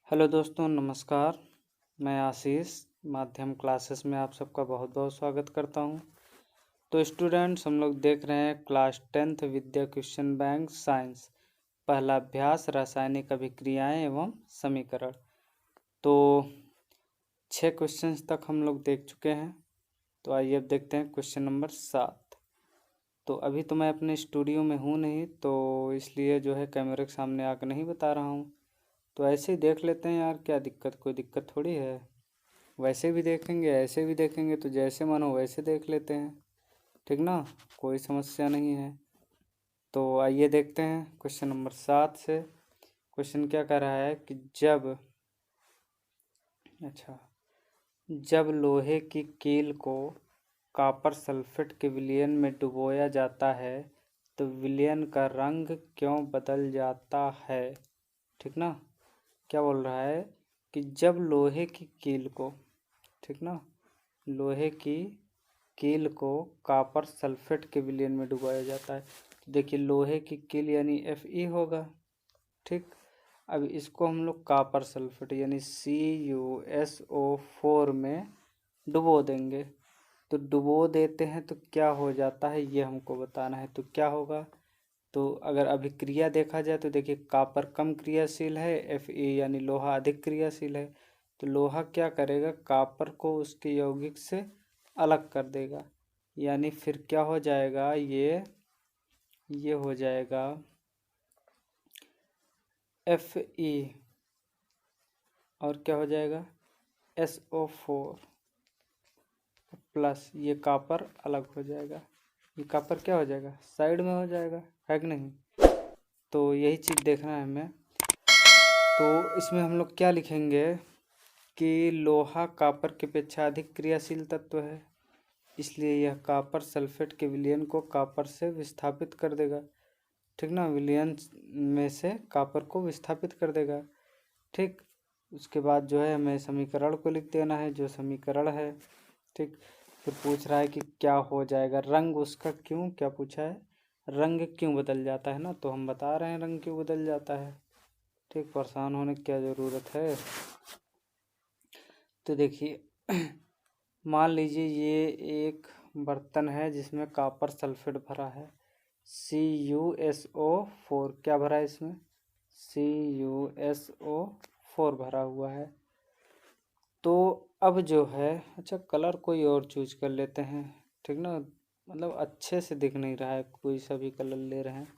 Hello दोस्तों, नमस्कार। मैं आशीष माध्यम क्लासेस में आप सबका बहुत बहुत स्वागत करता हूं। तो स्टूडेंट्स, हम लोग देख रहे हैं क्लास 10th विद्या क्वेश्चन बैंक साइंस, पहला अभ्यास रासायनिक अभिक्रियाएं एवं समीकरण। तो 6 क्वेश्चंस तक हम लोग देख चुके हैं। तो आइए अब देखते हैं क्वेश्चन नंबर 7। तो अभी तो मैं अपने स्टूडियो में हूँ नहीं, तो इसलिए जो है कैमरे के सामने आकर नहीं बता रहा हूँ। तो ऐसे ही देख लेते हैं यार, क्या दिक्कत, कोई दिक्कत थोड़ी है। वैसे भी देखेंगे, ऐसे भी देखेंगे, तो जैसे मन हो वैसे देख लेते हैं, ठीक ना। कोई समस्या नहीं है। तो आइए देखते हैं क्वेश्चन नंबर 7 से। क्वेश्चन क्या कह रहा है कि जब लोहे की कील को कॉपर सल्फेट के विलयन में डुबोया जाता है तो विलयन का रंग क्यों बदल जाता है, ठीक ना। क्या बोल रहा है कि जब लोहे की कील को, ठीक ना, लोहे की कील को कॉपर सल्फेट के विलयन में डुबाया जाता है, तो देखिए लोहे की कील यानी Fe होगा, ठीक। अब इसको हम लोग कॉपर सल्फेट यानी CuSO4 में डुबो देंगे। तो डुबो देते हैं तो क्या हो जाता है ये हमको बताना है। तो क्या होगा, तो अगर अभिक्रिया देखा जाए तो देखिए कॉपर कम क्रियाशील है, Fe यानी लोहा अधिक क्रियाशील है। तो लोहा क्या करेगा, कॉपर को उसके यौगिक से अलग कर देगा, यानी फिर क्या हो जाएगा, ये हो जाएगा Fe और क्या हो जाएगा SO4 प्लस ये कॉपर अलग हो जाएगा। ये कॉपर क्या हो जाएगा, साइड में हो जाएगा, है कि नहीं। तो यही चीज़ देखना है हमें। तो इसमें हम लोग क्या लिखेंगे कि लोहा कॉपर की अपेक्षा अधिक क्रियाशील तत्व है, इसलिए यह कॉपर सल्फेट के विलयन को कॉपर से विस्थापित कर देगा, ठीक ना। विलयन में से कॉपर को विस्थापित कर देगा, ठीक। उसके बाद जो है हमें समीकरण को लिख देना है, जो समीकरण है, ठीक। फिर पूछ रहा है कि क्या हो जाएगा, रंग उसका क्यों, क्या पूछा है, रंग क्यों बदल जाता है ना। तो हम बता रहे हैं रंग क्यों बदल जाता है, ठीक। परेशान होने की क्या ज़रूरत है। तो देखिए मान लीजिए ये एक बर्तन है जिसमें कॉपर सल्फेट भरा है, CuSO4 क्या भरा है इसमें, CuSO4 भरा हुआ है। तो अब जो है, अच्छा कलर कोई और चूज कर लेते हैं, ठीक ना। मतलब अच्छे से दिख नहीं रहा है, कोई सा भी कलर ले रहे हैं,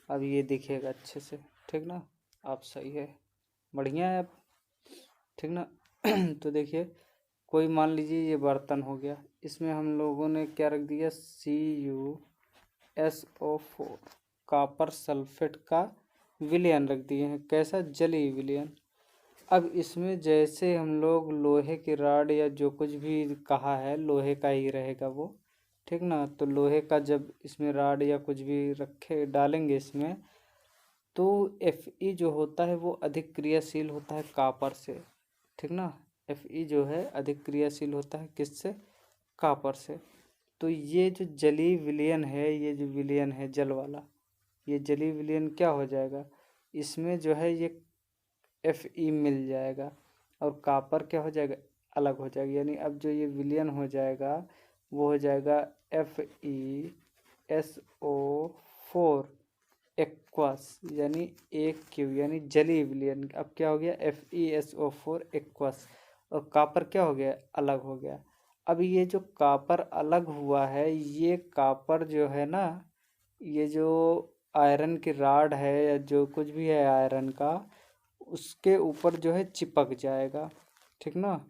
अब ये दिखेगा अच्छे से, ठीक ना। आप सही है, बढ़िया है अब, ठीक ना। तो देखिए कोई मान लीजिए ये बर्तन हो गया, इसमें हम लोगों ने क्या रख दिया, CuSO4 कॉपर सल्फेट का विलयन रख दिए हैं, कैसा, जलीय विलयन। अब इसमें जैसे हम लोग लोहे की रॉड या जो कुछ भी कहा है लोहे का ही रहेगा वो, ठीक ना। तो लोहे का जब इसमें रॉड या कुछ भी रखे डालेंगे इसमें, तो Fe जो होता है वो अधिक क्रियाशील होता है कॉपर से, ठीक ना। Fe जो है अधिक क्रियाशील होता है किससे, कॉपर से। तो ये जो जलीय विलयन है, ये जो विलयन है जल वाला, ये जलीय विलयन क्या हो जाएगा, इसमें जो है ये Fe मिल जाएगा और कॉपर क्या हो जाएगा, अलग हो जाएगा। यानी अब जो ये विलयन हो जाएगा वो हो जाएगा FeSO4 एक्वस यानी एक क्यू यानी जलीय विलयन। अब क्या हो गया, FeSO4 एक्वस और कॉपर क्या हो गया, अलग हो गया। अब ये जो कॉपर अलग हुआ है, ये कॉपर जो है ना, ये जो आयरन की रॉड है या जो कुछ भी है आयरन का, उसके ऊपर जो है चिपक जाएगा, ठीक ना।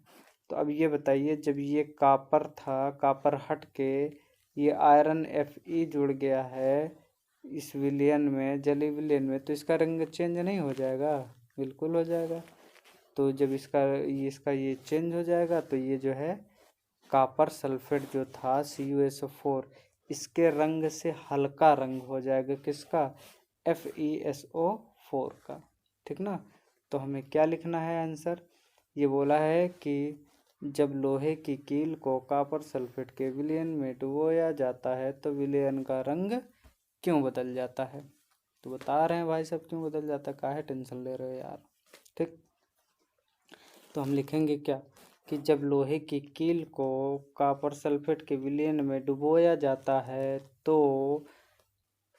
तो अब ये बताइए, जब ये कॉपर था, कॉपर हट के ये आयरन Fe जुड़ गया है इस विलयन में, जलीय विलयन में, तो इसका रंग चेंज नहीं हो जाएगा, बिल्कुल हो जाएगा। तो जब इसका ये चेंज हो जाएगा तो ये जो है कॉपर सल्फेट जो था CuSO4, इसके रंग से हल्का रंग हो जाएगा, किसका, FeSO4 का, ठीक ना। तो हमें क्या लिखना है आंसर, ये बोला है कि जब लोहे की कील को कॉपर सल्फेट के विलयन में डुबोया जाता है तो विलयन का रंग क्यों बदल जाता है। तो बता रहे हैं भाई साहब क्यों बदल जाता है, काहे टेंशन ले रहे हो यार, ठीक। तो हम लिखेंगे क्या कि जब लोहे की कील को कॉपर सल्फेट के विलयन में डुबोया जाता है तो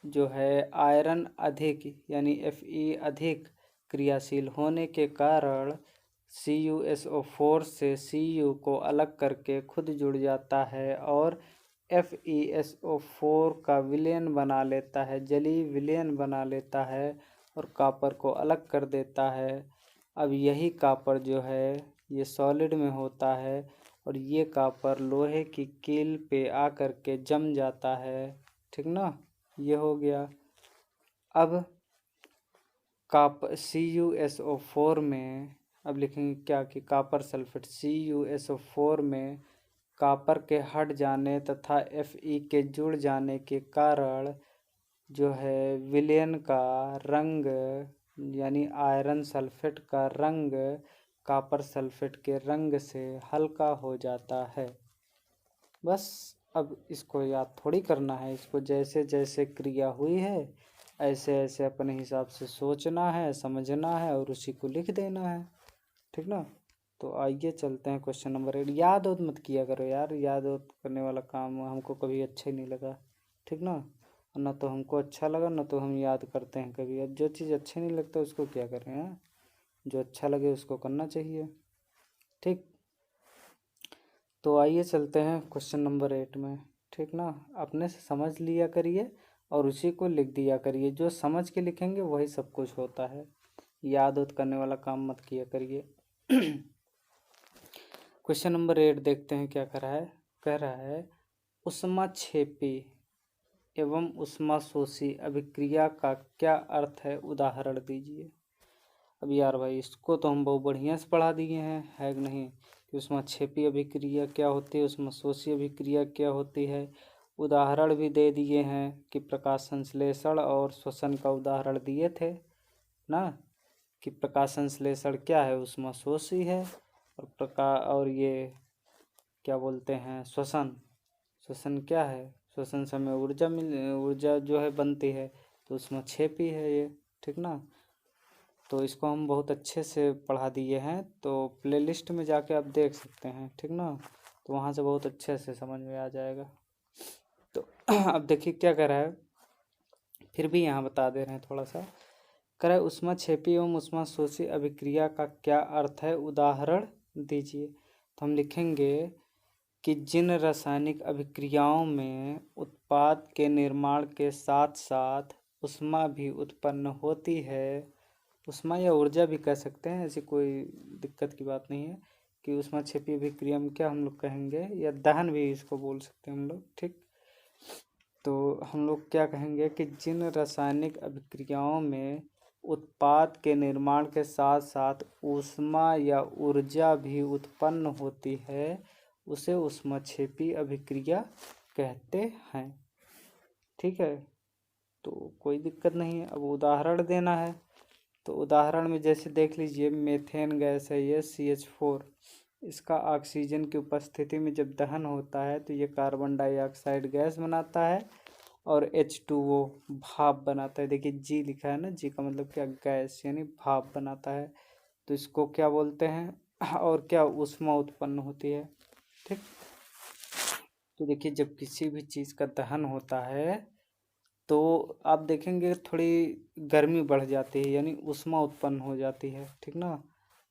जो है आयरन अधिक यानी Fe अधिक क्रियाशील होने के कारण CuSO4 से Cu को अलग करके खुद जुड़ जाता है और FeSO4 का विलयन बना लेता है, जलीय विलयन बना लेता है और कॉपर को अलग कर देता है। अब यही कॉपर जो है ये सॉलिड में होता है और ये कॉपर लोहे की कील पे आकर के जम जाता है, ठीक ना। ये हो गया। अब CuSO4 में अब लिखेंगे क्या कि कॉपर सल्फेट CuSO4 में कॉपर के हट जाने तथा Fe के जुड़ जाने के कारण जो है विलयन का रंग यानी आयरन सल्फेट का रंग कॉपर सल्फेट के रंग से हल्का हो जाता है। बस अब इसको याद थोड़ी करना है, इसको जैसे जैसे क्रिया हुई है ऐसे ऐसे अपने हिसाब से सोचना है, समझना है और उसी को लिख देना है, ठीक ना। तो आइए चलते हैं क्वेश्चन नंबर 8। याद और मत किया करो यार, याद और करने वाला काम हमको कभी अच्छा ही नहीं लगा, ठीक ना। ना तो हमको अच्छा लगा ना तो हम याद करते हैं कभी। अब जो चीज़ अच्छी नहीं लगता उसको क्या करें, हैं। जो अच्छा लगे उसको करना चाहिए, ठीक। तो आइए चलते हैं क्वेश्चन नंबर 8 में, ठीक ना। अपने से समझ लिया करिए और उसी को लिख दिया करिए। जो समझ के लिखेंगे वही सब कुछ होता है, याद उत करने वाला काम मत किया करिए। क्वेश्चन नंबर 8 देखते हैं क्या कह रहा है ऊष्माक्षेपी एवं ऊष्माशोषी अभिक्रिया का क्या अर्थ है, उदाहरण दीजिए। अब यार भाई इसको तो हम बहुत बढ़िया से पढ़ा दिए हैं, है कि नहीं, कि ऊष्माक्षेपी अभिक्रिया क्या होती है, ऊष्माशोषी अभिक्रिया क्या होती है। उदाहरण भी दे दिए हैं कि प्रकाश संश्लेषण और श्वसन का उदाहरण दिए थे ना, कि प्रकाश संश्लेषण क्या है, ऊष्माशोषी है और ये क्या बोलते हैं श्वसन क्या है, श्वसन समय ऊर्जा जो है बनती है, तो ऊष्माक्षेपी है ये, ठीक ना। तो इसको हम बहुत अच्छे से पढ़ा दिए हैं, तो प्लेलिस्ट में जाके आप देख सकते हैं, ठीक ना। तो वहाँ से बहुत अच्छे से समझ में आ जाएगा। तो अब देखिए क्या कह रहा है, फिर भी यहाँ बता दे रहे हैं थोड़ा सा। कह रहा है ऊष्माक्षेपी एवं ऊष्माशोषी अभिक्रिया का क्या अर्थ है, उदाहरण दीजिए। तो हम लिखेंगे कि जिन रासायनिक अभिक्रियाओं में उत्पाद के निर्माण के साथ साथ ऊष्मा भी उत्पन्न होती है, ऊष्मा या ऊर्जा भी कह सकते हैं, ऐसी कोई दिक्कत की बात नहीं है, कि ऊष्माक्षेपी अभिक्रिया में क्या हम लोग कहेंगे, या दहन भी इसको बोल सकते हैं हम लोग, ठीक। तो हम लोग क्या कहेंगे कि जिन रासायनिक अभिक्रियाओं में उत्पाद के निर्माण के साथ साथ ऊष्मा या ऊर्जा भी उत्पन्न होती है उसे ऊष्माक्षेपी अभिक्रिया कहते हैं, ठीक है। तो कोई दिक्कत नहीं है। अब उदाहरण देना है, तो उदाहरण में जैसे देख लीजिए मेथेन गैस है ये CH4, इसका ऑक्सीजन की उपस्थिति में जब दहन होता है तो ये कार्बन डाइऑक्साइड गैस बनाता है और H2O भाप बनाता है। देखिए जी लिखा है ना, जी का मतलब क्या, गैस यानी भाप बनाता है। तो इसको क्या बोलते हैं और क्या ऊष्मा उत्पन्न होती है, ठीक। तो देखिए जब किसी भी चीज़ का दहन होता है तो आप देखेंगे थोड़ी गर्मी बढ़ जाती है यानी ऊष्मा उत्पन्न हो जाती है, ठीक ना।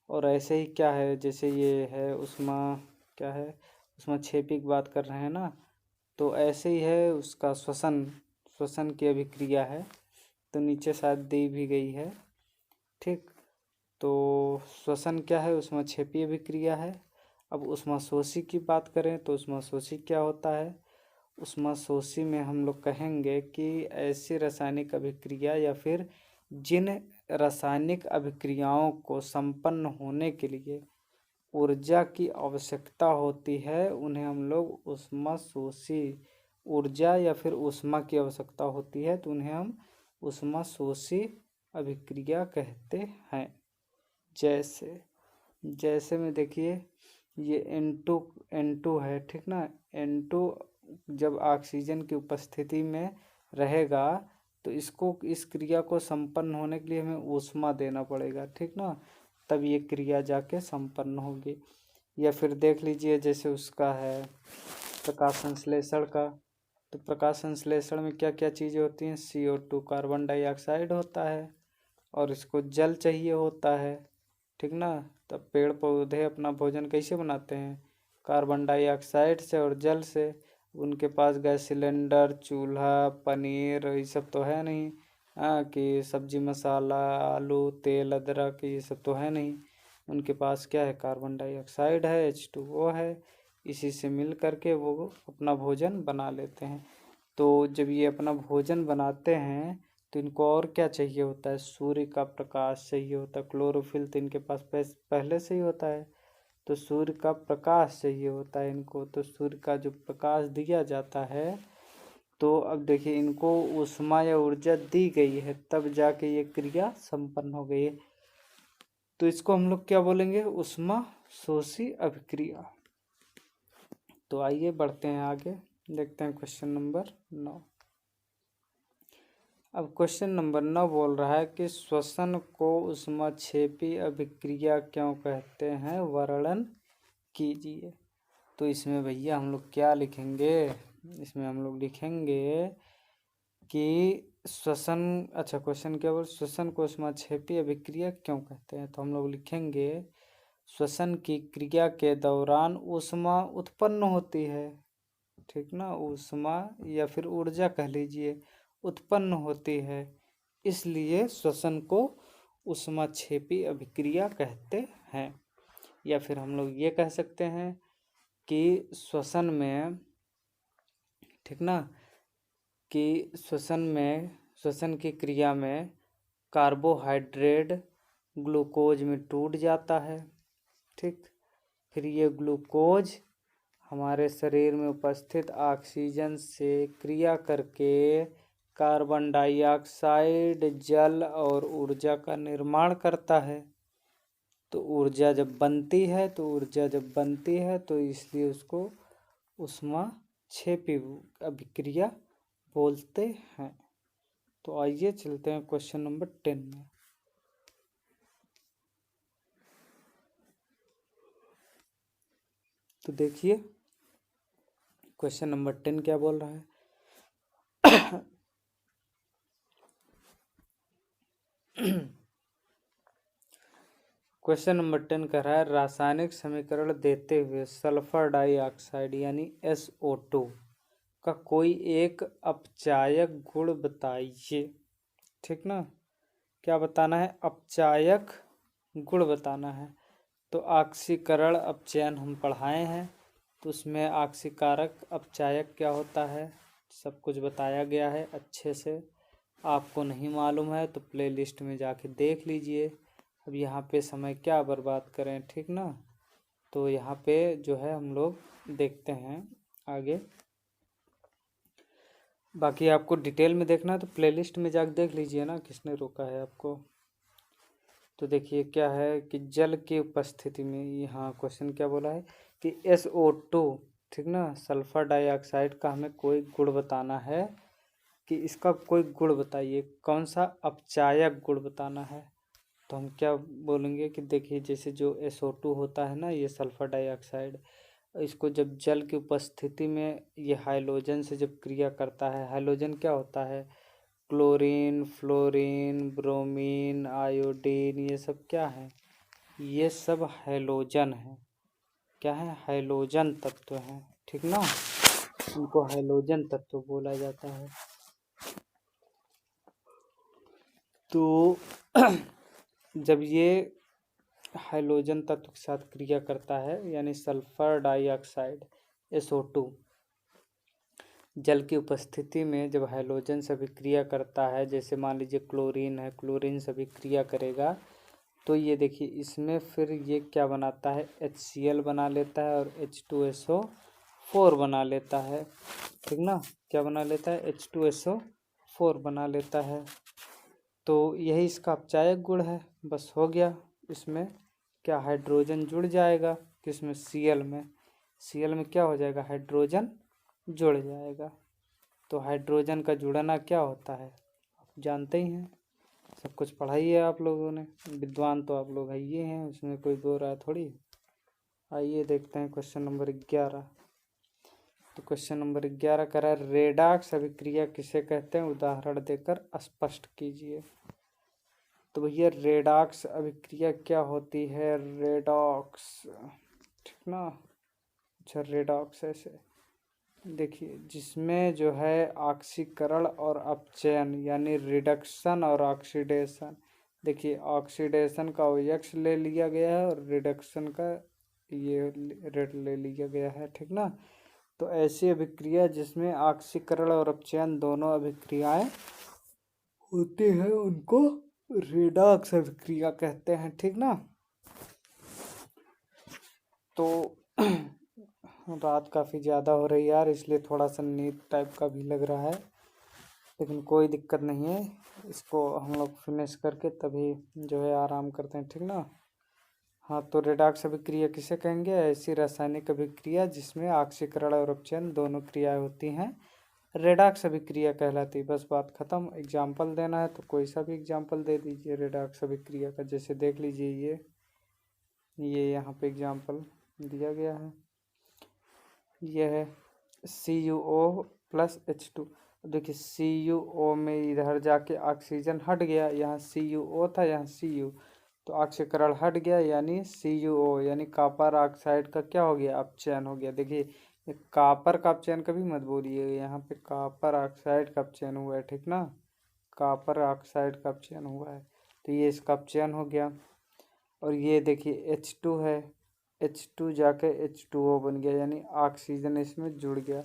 और ऐसे ही क्या है, जैसे ये है ऊष्मा, क्या है, ऊष्माक्षेपी की बात कर रहे हैं ना, तो ऐसे ही है उसका श्वसन की अभिक्रिया है, तो नीचे शायद दी भी गई है, ठीक। तो श्वसन क्या है, ऊष्माक्षेपी अभिक्रिया है। अब ऊष्माशोषी की बात करें तो ऊष्माशोषी क्या होता है, ऊष्माशोषी में हम लोग कहेंगे कि ऐसी रासायनिक अभिक्रिया या फिर जिन रासायनिक अभिक्रियाओं को संपन्न होने के लिए ऊर्जा की आवश्यकता होती है उन्हें हम लोग ऊष्माशोषी, ऊर्जा या फिर ऊष्मा की आवश्यकता होती है तो उन्हें हम ऊष्माशोषी अभिक्रिया कहते हैं। जैसे में देखिए ये N2 है, ठीक ना। N2 जब ऑक्सीजन की उपस्थिति में रहेगा तो इस क्रिया को संपन्न होने के लिए हमें ऊष्मा देना पड़ेगा, ठीक ना। तब ये क्रिया जाके संपन्न होगी। या फिर देख लीजिए जैसे उसका है प्रकाश संश्लेषण का, तो प्रकाश संश्लेषण में क्या क्या चीज़ें होती हैं, CO2 कार्बन डाइऑक्साइड होता है और इसको जल चाहिए होता है, ठीक ना। तब पेड़ पौधे अपना भोजन कैसे बनाते हैं, कार्बन डाइऑक्साइड से और जल से। उनके पास गैस सिलेंडर, चूल्हा, पनीर ये सब तो है नहीं, हाँ कि सब्जी मसाला, आलू, तेल, अदरक ये सब तो है नहीं। उनके पास क्या है, कार्बन डाइऑक्साइड है, H2O है, इसी से मिल करके वो अपना भोजन बना लेते हैं। तो जब ये अपना भोजन बनाते हैं तो इनको और क्या चाहिए होता है, सूर्य का प्रकाश चाहिए होता है। क्लोरोफिल तो इनके पास पहले से ही होता है, तो सूर्य का प्रकाश चाहिए होता है इनको। तो सूर्य का जो प्रकाश दिया जाता है, तो अब देखिए इनको ऊष्मा या ऊर्जा दी गई है, तब जाके ये क्रिया संपन्न हो गई है। तो इसको हम लोग क्या बोलेंगे, ऊष्मा शोषी अभिक्रिया। तो आइए बढ़ते हैं आगे, देखते हैं क्वेश्चन नंबर 9। अब क्वेश्चन नंबर 9 बोल रहा है कि श्वसन को ऊष्माक्षेपी अभिक्रिया क्यों कहते हैं, वर्णन कीजिए। तो इसमें भैया हम लोग क्या लिखेंगे, इसमें हम लोग लिखेंगे कि श्वसन, अच्छा क्वेश्चन क्या बोल, श्वसन को ऊष्माक्षेपी अभिक्रिया क्यों कहते हैं। तो हम लोग लिखेंगे श्वसन की क्रिया के दौरान ऊष्मा उत्पन्न होती है, ठीक ना, ऊष्मा या फिर ऊर्जा कह लीजिए उत्पन्न होती है, इसलिए श्वसन को ऊष्माक्षेपी अभिक्रिया कहते हैं। या फिर हम लोग ये कह सकते हैं कि श्वसन में, ठीक ना, कि श्वसन की क्रिया में कार्बोहाइड्रेट ग्लूकोज में टूट जाता है, ठीक। फिर ये ग्लूकोज हमारे शरीर में उपस्थित ऑक्सीजन से क्रिया करके कार्बन डाइऑक्साइड, जल और ऊर्जा का निर्माण करता है। तो ऊर्जा जब बनती है तो इसलिए उसको ऊष्माक्षेपी अभिक्रिया बोलते हैं। तो आइए चलते हैं क्वेश्चन नंबर 10 में। तो देखिए क्वेश्चन नंबर 10 क्या बोल रहा है। क्वेश्चन नंबर 10 कह रहा है रासायनिक समीकरण देते हुए सल्फर डाइऑक्साइड यानी SO2 का कोई एक अपचायक गुण बताइए, ठीक ना। क्या बताना है, अपचायक गुण बताना है। तो ऑक्सीकरण अपचयन हम पढ़ाए हैं, तो उसमें ऑक्सीकारक अपचायक क्या होता है सब कुछ बताया गया है अच्छे से। आपको नहीं मालूम है तो प्लेलिस्ट में जाके देख लीजिए। अब यहाँ पे समय क्या बर्बाद करें, ठीक ना। तो यहाँ पे जो है हम लोग देखते हैं आगे। बाकी आपको डिटेल में देखना है तो प्लेलिस्ट में जाके देख लीजिए ना, किसने रोका है आपको। तो देखिए क्या है कि जल की उपस्थिति में, यहाँ क्वेश्चन क्या बोला है कि SO2, ठीक ना, सल्फर डाइऑक्साइड का हमें कोई गुण बताना है, कि इसका कोई गुण बताइए, कौन सा अपचायक गुण बताना है। तो हम क्या बोलेंगे कि देखिए जैसे जो SO2 होता है ना, ये सल्फर डाइऑक्साइड, इसको जब जल की उपस्थिति में ये हाइलोजन से जब क्रिया करता है, हाइलोजन क्या होता है, क्लोरीन, फ्लोरीन, ब्रोमीन, आयोडीन, ये सब क्या है, ये सब हैलोजन है। क्या है, हैलोजन तत्व है, ठीक ना, इनको हैलोजन तत्व बोला जाता है। तो जब ये हाइलोजन तत्व के साथ क्रिया करता है यानी सल्फर डाइऑक्साइड SO2 जल की उपस्थिति में जब हाइलोजन से अभिक्रिया करता है, जैसे मान लीजिए क्लोरीन है, क्लोरीन से अभिक्रिया करेगा, तो ये देखिए इसमें फिर ये क्या बनाता है, HCl बना लेता है और H2SO4 बना लेता है, ठीक ना। क्या बना लेता है, H2SO4 बना लेता है। तो यही इसका अपचायक गुण है, बस हो गया। इसमें क्या हाइड्रोजन जुड़ जाएगा, किसमें, Cl में। Cl में क्या हो जाएगा, हाइड्रोजन जुड़ जाएगा। तो हाइड्रोजन का जुड़ना क्या होता है आप जानते ही हैं, सब कुछ पढ़ाई है आप लोगों ने, विद्वान तो आप लोग है ये हैं, उसमें कोई दो राय थोड़ी। आइए देखते हैं क्वेश्चन नंबर 11। तो क्वेश्चन नंबर 11 करा है, रेडॉक्स अभिक्रिया किसे कहते हैं, उदाहरण देकर स्पष्ट कीजिए। तो भैया रेडॉक्स अभिक्रिया क्या होती है, रेडॉक्स, ठीक ना। अच्छा रेडॉक्स ऐसे देखिए, जिसमें जो है ऑक्सीकरण और अपचयन यानी रिडक्शन और ऑक्सीडेशन, देखिए ऑक्सीडेशन का OX ले लिया गया है और रिडक्शन का ये रेड ले लिया गया है, ठीक ना। तो ऐसी अभिक्रिया जिसमें ऑक्सीकरण और अपचयन दोनों अभिक्रियाएं होती हैं उनको रेडॉक्स अभिक्रिया कहते हैं, ठीक ना। तो रात काफ़ी ज़्यादा हो रही है यार, इसलिए थोड़ा सा नींद टाइप का भी लग रहा है, लेकिन कोई दिक्कत नहीं है, इसको हम लोग फिनिश करके तभी जो है आराम करते हैं, ठीक ना। हाँ, तो रेडॉक्स अभिक्रिया किसे कहेंगे, ऐसी रासायनिक अभिक्रिया जिसमें ऑक्सीकरण और अपचयन दोनों क्रियाएं होती हैं रेडॉक्स अभिक्रिया कहलाती है। बस बात खत्म। एग्जाम्पल देना है तो कोई सा भी एग्जाम्पल दे दीजिए रेडॉक्स अभिक्रिया का। जैसे देख लीजिए ये यहाँ पे एग्जाम्पल दिया गया है, यह है CuO प्लस H2। देखिए CuO में इधर जाके ऑक्सीजन हट गया, यहाँ CuO था, यहाँ Cu, तो ऑक्सीकरण हट गया यानी CuO यानी कॉपर ऑक्साइड का क्या हो गया, अपचयन हो गया। देखिए ये कॉपर का अपचयन कभी मत बोलिए, यहाँ पे कॉपर ऑक्साइड का अपचयन हुआ है, ठीक ना, कॉपर ऑक्साइड का अपचयन हुआ है, तो ये इसका अपचयन हो गया। और ये देखिए H2 है, H2 जाके H2O बन गया यानी ऑक्सीजन इसमें जुड़ गया,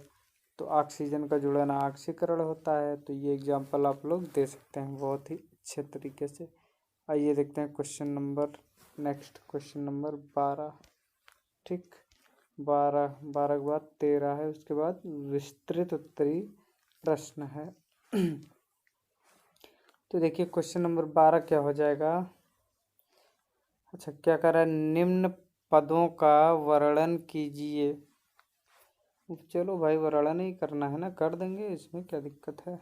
तो ऑक्सीजन का जुड़ना ऑक्सीकरण होता है। तो ये एग्जांपल आप लोग दे सकते हैं बहुत ही अच्छे तरीके से। आइए देखते हैं question number, next question number 12, ठीक। 12 के बाद 13 है, उसके बाद विस्तृत उत्तरीय प्रश्न है। तो देखिए क्वेश्चन नंबर 12 क्या हो जाएगा। अच्छा क्या कर रहा है, निम्न पदों का वर्णन कीजिए। चलो भाई वर्णन ही करना है ना, कर देंगे, इसमें क्या दिक्कत है।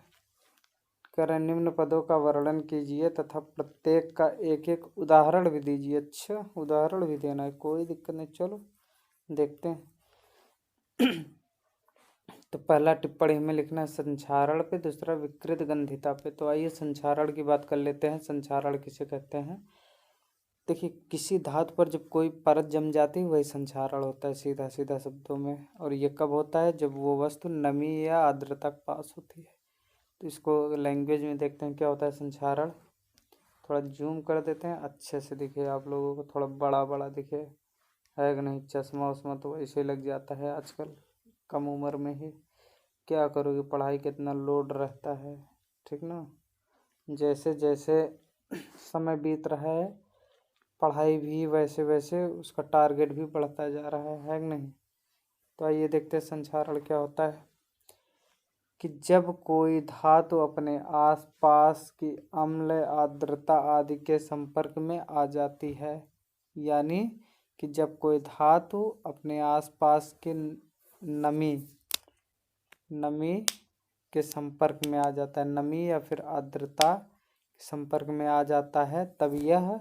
कर रहे निम्न पदों का वर्णन कीजिए तथा प्रत्येक का एक एक उदाहरण भी दीजिए। अच्छा उदाहरण भी देना है, कोई दिक्कत नहीं, चलो देखते हैं। तो पहला टिप्पणी में लिखना है संक्षारण पे, दूसरा विकृत गंधिता पे। तो आइए संक्षारण की बात कर लेते हैं। संक्षारण किसे कहते हैं, देखिए किसी धातु पर जब कोई परत जम जाती है वही संक्षारण होता है, सीधा सीधा शब्दों में। और ये कब होता है, जब वो वस्तु नमी या आर्द्रता के पास होती है। तो इसको लैंग्वेज में देखते हैं क्या होता है संक्षारण। थोड़ा जूम कर देते हैं अच्छे से दिखे आप लोगों को, थोड़ा बड़ा बड़ा दिखे, है कि नहीं। चश्मा उश्मा तो ऐसे लग जाता है आजकल कम उम्र में ही, क्या करोगे, पढ़ाई कितना लोड रहता है, ठीक ना। जैसे जैसे समय बीत रहा है पढ़ाई भी वैसे वैसे उसका टारगेट भी बढ़ता जा रहा है कि नहीं। तो आइए देखते हैं संक्षारण क्या होता है। कि जब कोई धातु अपने आसपास की अम्ल आर्द्रता आदि के संपर्क में आ जाती है, यानी कि जब कोई धातु अपने आसपास के नमी नमी के संपर्क में आ जाता है, नमी या फिर आर्द्रता के संपर्क में आ जाता है, तब यह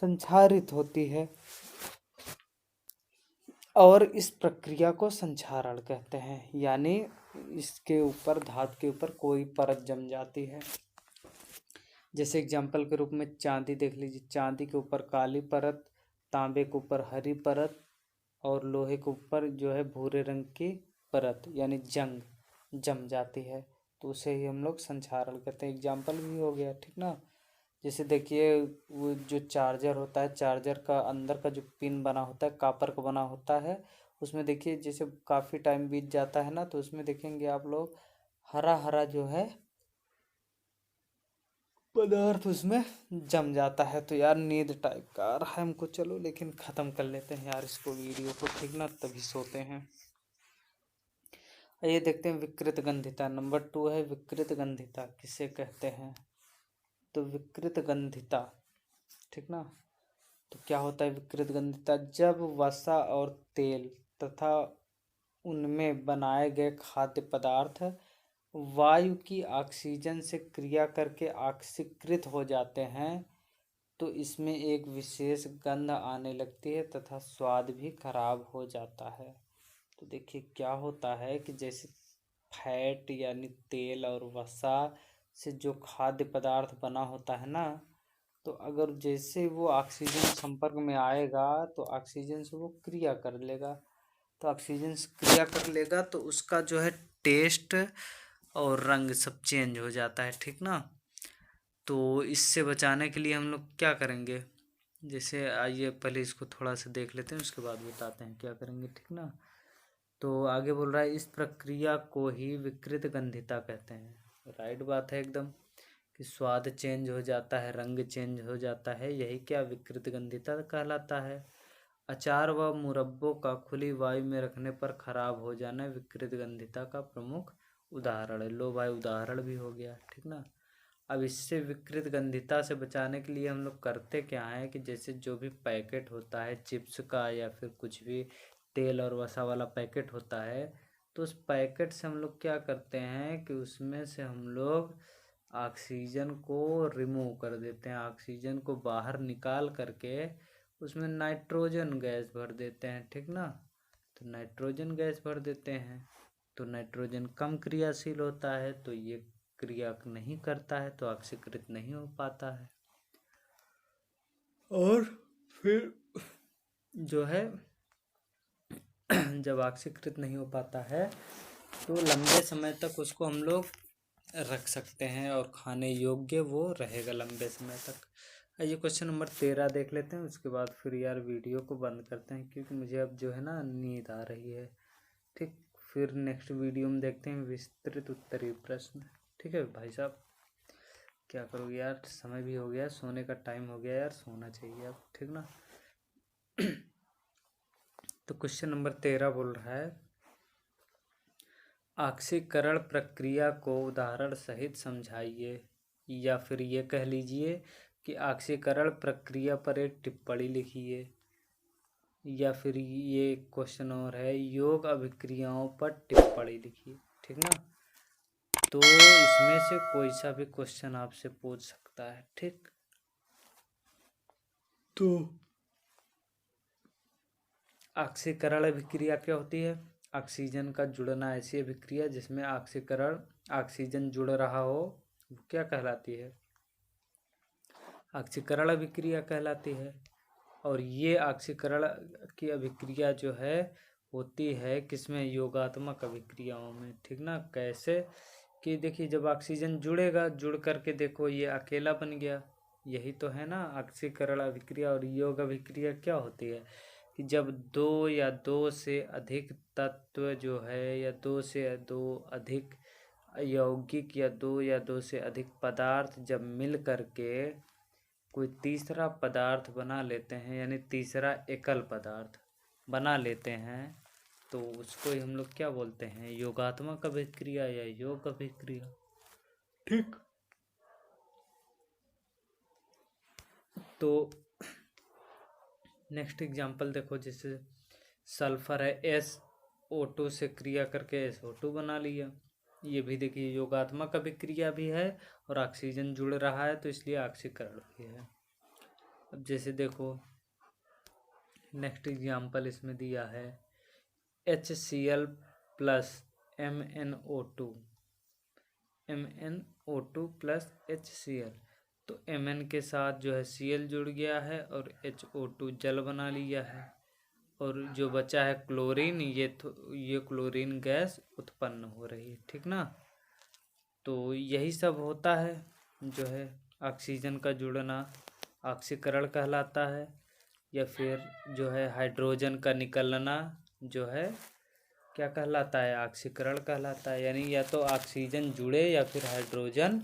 संक्षारित होती है और इस प्रक्रिया को संक्षारण कहते हैं। यानी इसके ऊपर धातु के ऊपर कोई परत जम जाती है। जैसे एग्जाम्पल के रूप में चांदी देख लीजिए, चांदी के ऊपर काली परत, तांबे के ऊपर हरी परत और लोहे के ऊपर जो है भूरे रंग की परत यानी जंग जम जाती है, तो उसे ही हम लोग संक्षारण कहते हैं। एग्जाम्पल भी हो गया, ठीक ना। जैसे देखिए वो जो चार्जर होता है, चार्जर का अंदर का जो पिन बना होता है कॉपर का बना होता है, उसमें देखिए जैसे काफ़ी टाइम बीत जाता है ना, तो उसमें देखेंगे आप लोग हरा हरा जो है पदार्थ उसमें जम जाता है। तो यार नींद टाइप का आ रहा है हमको, चलो लेकिन ख़त्म कर लेते हैं यार इसको वीडियो को, ठीक ना, तभी सोते हैं। ये देखते हैं विकृत गंधिता, नंबर 2 है विकृत गंधिता किसे कहते हैं। तो विकृत गंधिता, ठीक ना। तो क्या होता है विकृत गंधिता, जब वसा और तेल तथा उनमें बनाए गए खाद्य पदार्थ वायु की ऑक्सीजन से क्रिया करके ऑक्सीकृत हो जाते हैं तो इसमें एक विशेष गंध आने लगती है तथा स्वाद भी खराब हो जाता है। तो देखिए क्या होता है कि जैसे फैट यानी तेल और वसा से जो खाद्य पदार्थ बना होता है ना, तो अगर जैसे वो ऑक्सीजन संपर्क में आएगा तो ऑक्सीजन से वो क्रिया कर लेगा, तो ऑक्सीजन से क्रिया कर लेगा तो उसका जो है टेस्ट और रंग सब चेंज हो जाता है, ठीक ना। तो इससे बचाने के लिए हम लोग क्या करेंगे, जैसे आइए पहले इसको थोड़ा सा देख लेते हैं, उसके बाद बताते हैं क्या करेंगे, ठीक ना। तो आगे बोल रहा है इस प्रक्रिया को ही विकृत गंधिता कहते हैं। राइट बात है एकदम, कि स्वाद चेंज हो जाता है, रंग चेंज हो जाता है, यही क्या विकृत गंधिता कहलाता है। अचार व मुरब्बों का खुली वायु में रखने पर खराब हो जाना विकृत गंधिता का प्रमुख उदाहरण है। लो भाई उदाहरण भी हो गया, ठीक ना। अब इससे विकृत गंधिता से बचाने के लिए हम लोग करते क्या है कि जैसे जो भी पैकेट होता है चिप्स का या फिर कुछ भी तेल और वसा वाला पैकेट होता है, तो उस पैकेट से हम लोग क्या करते हैं कि उसमें से हम लोग ऑक्सीजन को रिमूव कर देते हैं, ऑक्सीजन को बाहर निकाल करके उसमें नाइट्रोजन गैस भर देते हैं, ठीक ना। तो नाइट्रोजन गैस भर देते हैं तो नाइट्रोजन कम क्रियाशील होता है, तो ये क्रिया नहीं करता है तो ऑक्सीकृत नहीं हो पाता है। और फिर जो है जब ऑक्सीकृत नहीं हो पाता है तो लंबे समय तक उसको हम लोग रख सकते हैं और खाने योग्य वो रहेगा लंबे समय तक। आइए क्वेश्चन नंबर 13 देख लेते हैं, उसके बाद फिर यार वीडियो को बंद करते हैं क्योंकि मुझे अब जो है ना नींद आ रही है, ठीक। फिर नेक्स्ट वीडियो में देखते हैं विस्तृत उत्तरीय प्रश्न, ठीक है भाई साहब। क्या करोगे यार, समय भी हो गया, सोने का टाइम हो गया यार, सोना चाहिए अब, ठीक ना। तो क्वेश्चन नंबर 13 बोल रहा है ऑक्सीकरण प्रक्रिया को उदाहरण सहित समझाइए, या फिर ये कह लीजिए कि ऑक्सीकरण प्रक्रिया पर एक टिप्पणी लिखिए, या फिर ये क्वेश्चन और है योग अभिक्रियाओं पर टिप्पणी लिखिए, ठीक ना। तो इसमें से कोई सा भी क्वेश्चन आपसे पूछ सकता है, ठीक। तो ऑक्सीकरण अभिक्रिया क्या होती है, ऑक्सीजन का जुड़ना, ऐसी अभिक्रिया जिसमें ऑक्सीजन जुड़ रहा हो वो क्या कहलाती है, ऑक्सीकरण अभिक्रिया कहलाती है। और ये ऑक्सीकरण की अभिक्रिया जो है होती है किसमें, योगात्मक अभिक्रियाओं में, ठीक ना। कैसे कि देखिए जब ऑक्सीजन जुड़ेगा, जुड़ करके देखो ये अकेला बन गया, यही तो है ना ऑक्सीकरण अभिक्रिया। और योग अभिक्रिया क्या होती है कि जब दो या दो से अधिक तत्व जो है या दो से दो अधिक यौगिक या दो से अधिक पदार्थ जब मिल करके कोई तीसरा पदार्थ बना लेते हैं, यानी तीसरा एकल पदार्थ बना लेते हैं, तो उसको ही हम लोग क्या बोलते हैं, योगात्मक अभिक्रिया या योग अभिक्रिया, ठीक। तो नेक्स्ट एग्जांपल देखो, जैसे सल्फर है SO2 से क्रिया करके SO2 बना लिया, ये भी देखिए योगात्मक अभिक्रिया भी है और ऑक्सीजन जुड़ रहा है तो इसलिए ऑक्सीकरण भी है। अब जैसे देखो नेक्स्ट एग्जांपल इसमें दिया है HCl plus MnO2 plus HCl, तो Mn के साथ जो है Cl जुड़ गया है और HO2 जल बना लिया है, और जो बचा है क्लोरीन, ये क्लोरीन गैस उत्पन्न हो रही है, ठीक ना। तो यही सब होता है, जो है ऑक्सीजन का जुड़ना ऑक्सीकरण कहलाता है, या फिर जो है हाइड्रोजन का निकलना जो है क्या कहलाता है, ऑक्सीकरण कहलाता है। यानी या तो ऑक्सीजन जुड़े या फिर हाइड्रोजन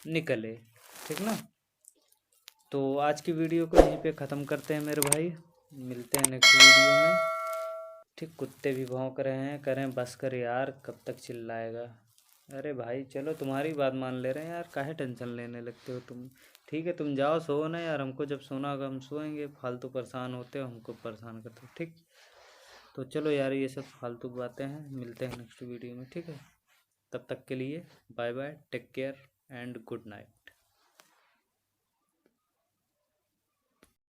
निकले, ठीक ना। तो आज की वीडियो को यहीं पे ख़त्म करते हैं मेरे भाई, मिलते हैं नेक्स्ट वीडियो में, ठीक। कुत्ते भी भौंक रहे हैं, कह रहे हैं बस कर यार कब तक चिल्लाएगा। अरे भाई चलो तुम्हारी बात मान ले रहे हैं यार, काहे टेंशन लेने लगते हो तुम, ठीक है तुम जाओ सो ना यार, हमको जब सोना होगा हम सोएंगे, फालतू परेशान होते हो, हमको परेशान करते हो, ठीक। तो चलो यार ये सब फालतू बातें हैं, मिलते हैं नेक्स्ट वीडियो में, ठीक है। तब तक के लिए bye bye, take care and good night.